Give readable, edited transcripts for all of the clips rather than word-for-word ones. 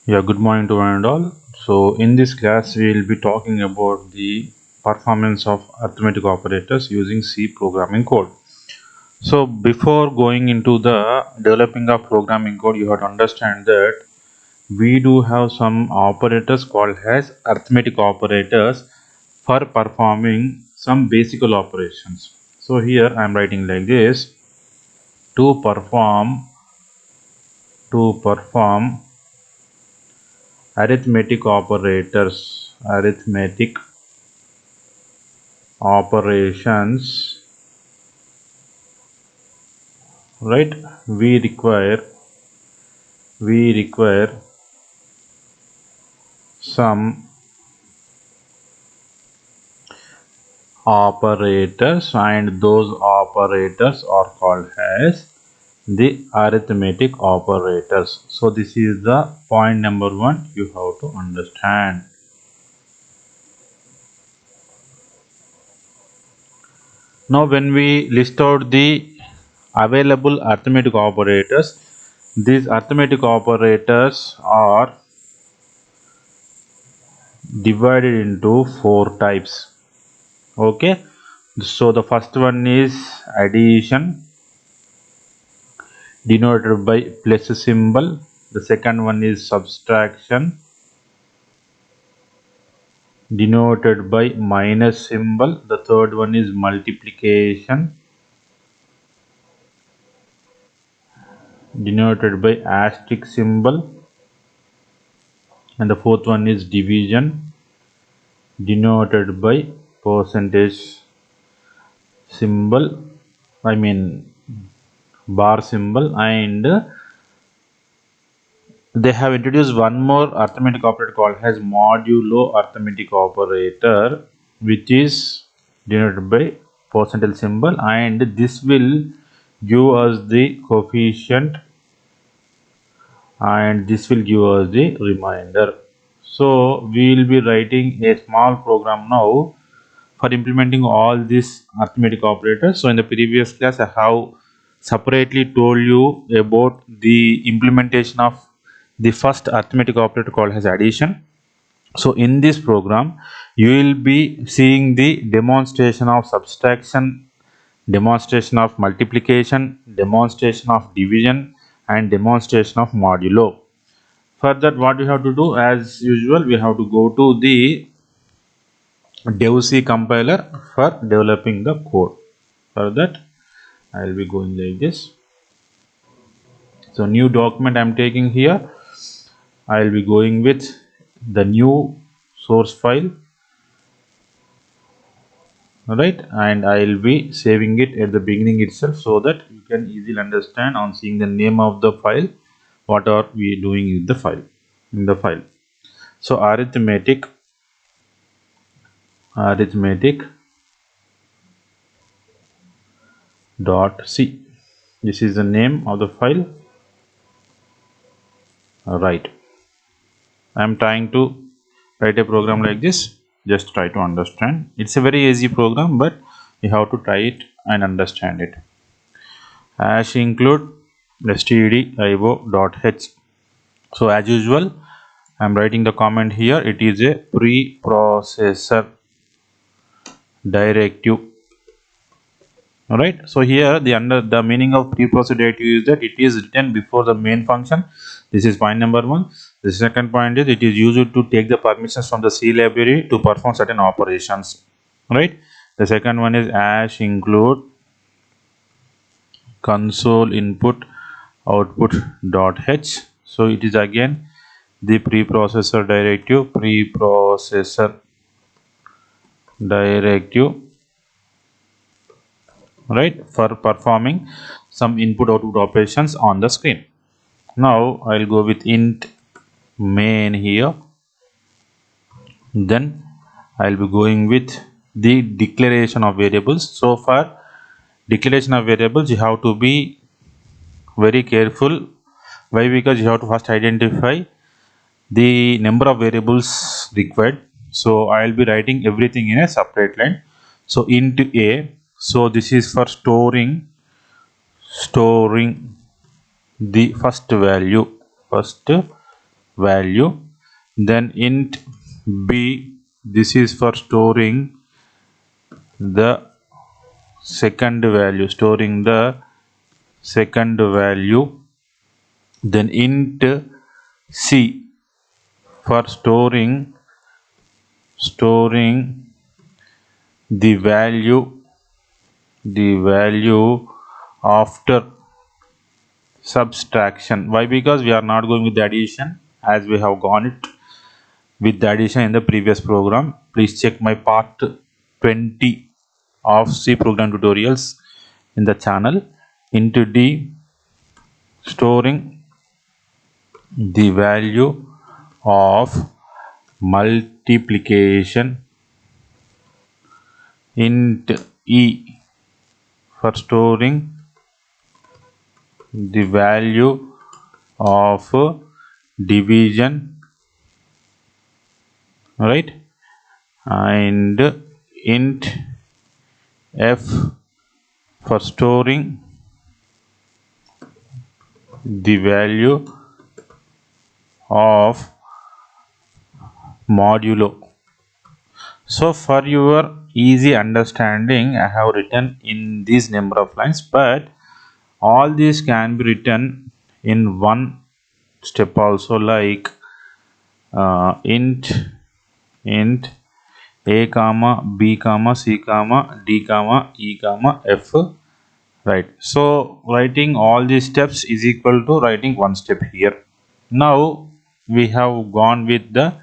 Yeah, good morning to one and all. So, in this class, we will be talking about the performance of arithmetic operators using C programming code. So, before going into the developing of programming code, you have to understand that we do have some operators called as arithmetic operators for performing some basic operations. So, here I am writing like this: to perform arithmetic operations, right? We require some operators, and those operators are called as the arithmetic operators. So this is the point number one you have to understand. Now when we list out the available arithmetic operators, these arithmetic operators are divided into four types. Okay, so the first one is addition, denoted by plus symbol. The second one is subtraction, denoted by minus symbol. The third one is multiplication, denoted by asterisk symbol. And the fourth one is division, denoted by percentage symbol, I mean bar symbol. And they have introduced one more arithmetic operator called as modulo arithmetic operator, which is denoted by percentage symbol, and this will give us the coefficient and this will give us the remainder. So we will be writing a small program now for implementing all these arithmetic operators. So in the previous class I have separately told you about the implementation of the first arithmetic operator called as addition. So in this program you will be seeing the demonstration of subtraction, demonstration of multiplication, demonstration of division, and demonstration of modulo. For that, what we have to do, as usual, we have to go to the DevC compiler for developing the code. For that, I will be going like this. So new document I am taking here. I will be going with the new source file, right, and I will be saving it at the beginning itself so that you can easily understand on seeing the name of the file what are we doing with the file. So arithmetic dot c, this is the name of the file, right. I am trying to write a program like this. Just try to understand. It's a very easy program, but you have to try it and understand it. Hash include stdio.h. So as usual I am writing the comment here. It is a preprocessor directive. All right, so here the meaning of preprocessor directive is that it is written before the main function. This is point number one. The second point is it is used to take the permissions from the C library to perform certain operations, right. The second one is hash include console input output dot h. So it is again the preprocessor directive, right, for performing some input output operations on the screen. Now I'll go with int main here. Then I'll be going with the declaration of variables. So for declaration of variables you have to be very careful. Why? Because you have to first identify the number of variables required. So I'll be writing everything in a separate line. So int a, so this is for storing the first value value. Then int b, this is for storing the second value, then int c for storing the value after subtraction. Why? Because we are not going with the addition, as we have gone it with the addition in the previous program. Please check my part 20 of C program tutorials in the channel. Into D, storing the value of multiplication. Int E for storing the value of division, right? And int F for storing the value of modulo. So for your easy understanding, I have written in this number of lines, but all these can be written in one step also, like int a comma b comma c comma d comma e comma f, right? So writing all these steps is equal to writing one step here. Now we have gone with the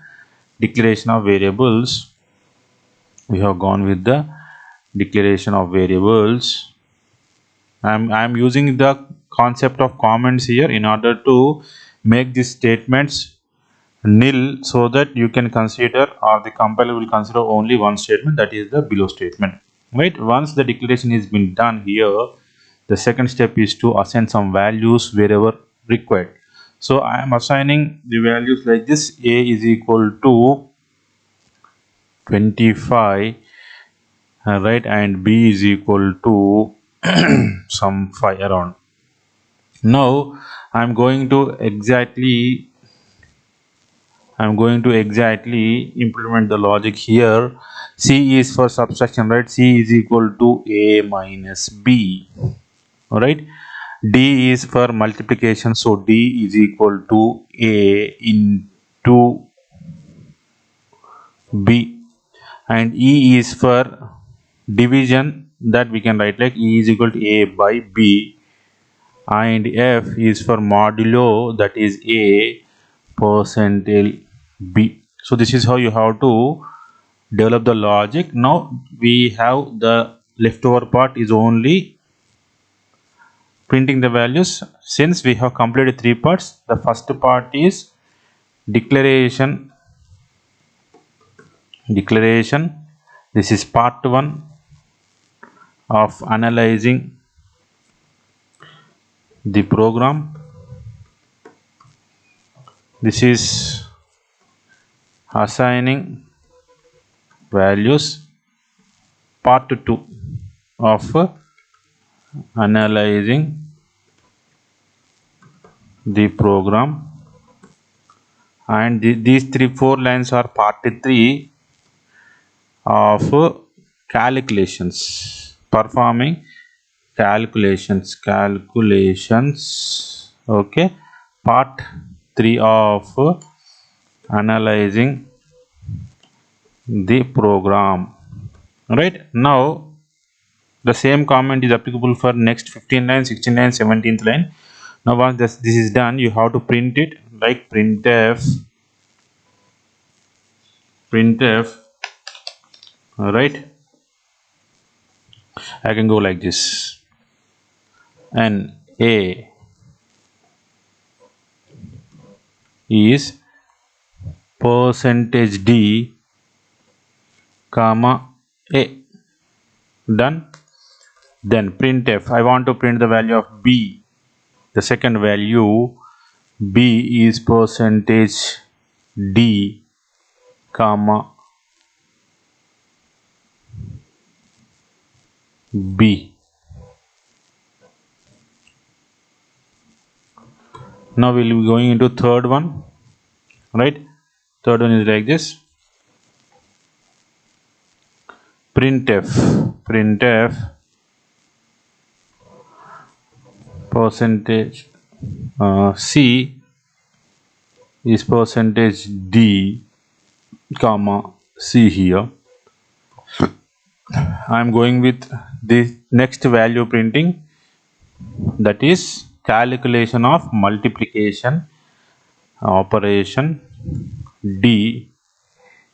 declaration of variables. I'm using the concept of comments here in order to make these statements nil, so that you can consider, or the compiler will consider only one statement, that is the below statement, right? Once the declaration is been done here, the second step is to assign some values wherever required. So I am assigning the values like this: a is equal to 25, right, and b is equal to some 5 around. Now I'm going to exactly implement the logic here. C is for subtraction, right? C is equal to a minus b, all right. D is for multiplication, so D is equal to a into b. And E is for division, that we can write like E is equal to a by b. And F is for modulo, that is a percentile b. So this is how you have to develop the logic. Now we have the leftover part is only printing the values. Since we have completed 3 parts, the first part is declaration. This is part 1 of analyzing the program. This is assigning values, part 2 of analyzing the program. And these 4 lines are part 3 of calculations, performing calculations. Okay, part 3 of analyzing the program, right? Now the same comment is applicable for next 15 line, 16 line, 17th line. Now once this is done, you have to print it like printf, right? I can go like this: and a is percentage d comma a. Done. Then printf, I want to print the value of b, the second value. B is percentage d comma b. Now we'll be going into third one. right? Third one is like this. Printf percentage C is percentage D comma C here. I am going with the next value printing, that is calculation of multiplication operation. D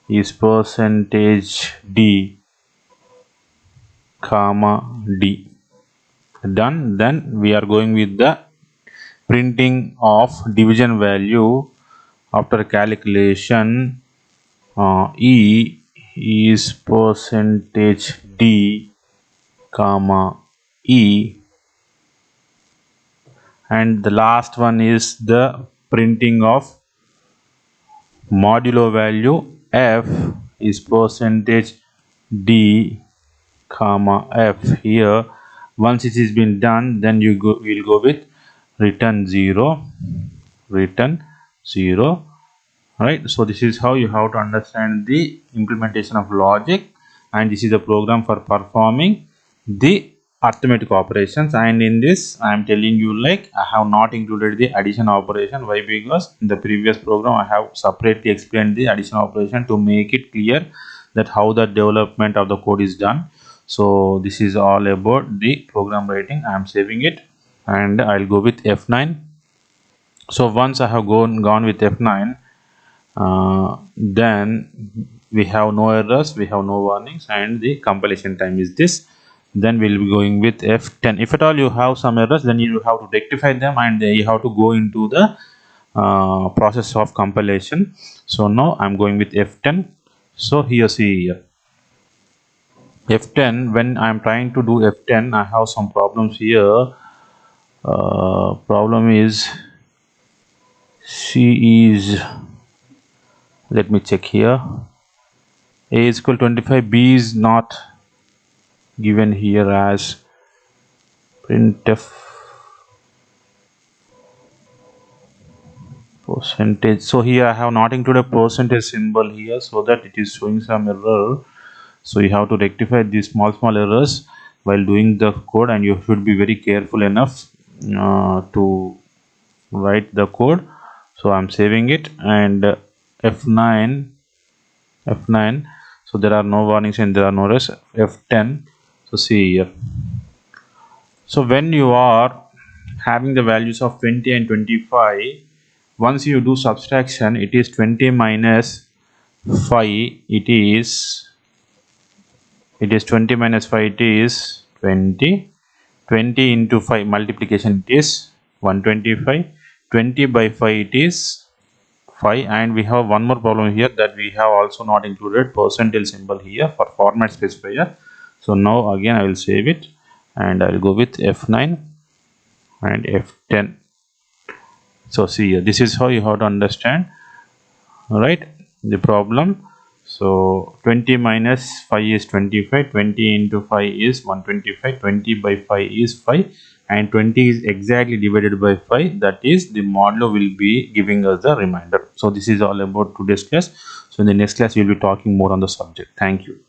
is percentage D comma D. Done. Then we are going with the printing of division value after calculation. E is percentage D comma E, and the last one is the printing of modulo value. F is percentage D comma F here. Once it has been done, then will go with return 0, return 0. Right, so this is how you have to understand the implementation of logic, and this is a program for performing the arithmetic operations. And in this I am telling you, like, I have not included the addition operation. Why? Because in the previous program I have separately explained the addition operation to make it clear that how the development of the code is done. So this is all about the program writing. I am saving it and I'll go with F9. So once I have gone with F9, then we have no errors, we have no warnings, and the compilation time is this. Then we'll be going with F10. If at all you have some errors, then you have to rectify them, and you have to go into the process of compilation. So now I'm going with F10. So here, see here, F10. When I'm trying to do F10, I have some problems here. Problem is C is, let me check here, A is equal 25, B is not given here as printf percentage. So here I have not included a percentage symbol here, so that it is showing some error. So you have to rectify these small errors while doing the code, and you should be very careful enough to write the code. So I'm saving it, and F9. So there are no warnings and there are no errors. F10. So see here. So when you are having the values of 20 and 25, once you do subtraction, it is 20 minus 5, it is 20 minus 5, it is 20. 20 into 5 multiplication, it is 125. 20 by 5, it is 5. And we have one more problem here, that we have also not included percentile symbol here for format specifier. So now again I will save it, and I will go with F9 and F10. So see here, this is how you have to understand, right, the problem. So 20 minus 5 is 25, 20 into 5 is 125, 20 by 5 is 5, and 20 is exactly divided by 5, that is the modulo will be giving us the remainder. So this is all about today's class. So in the next class we will be talking more on the subject. Thank you.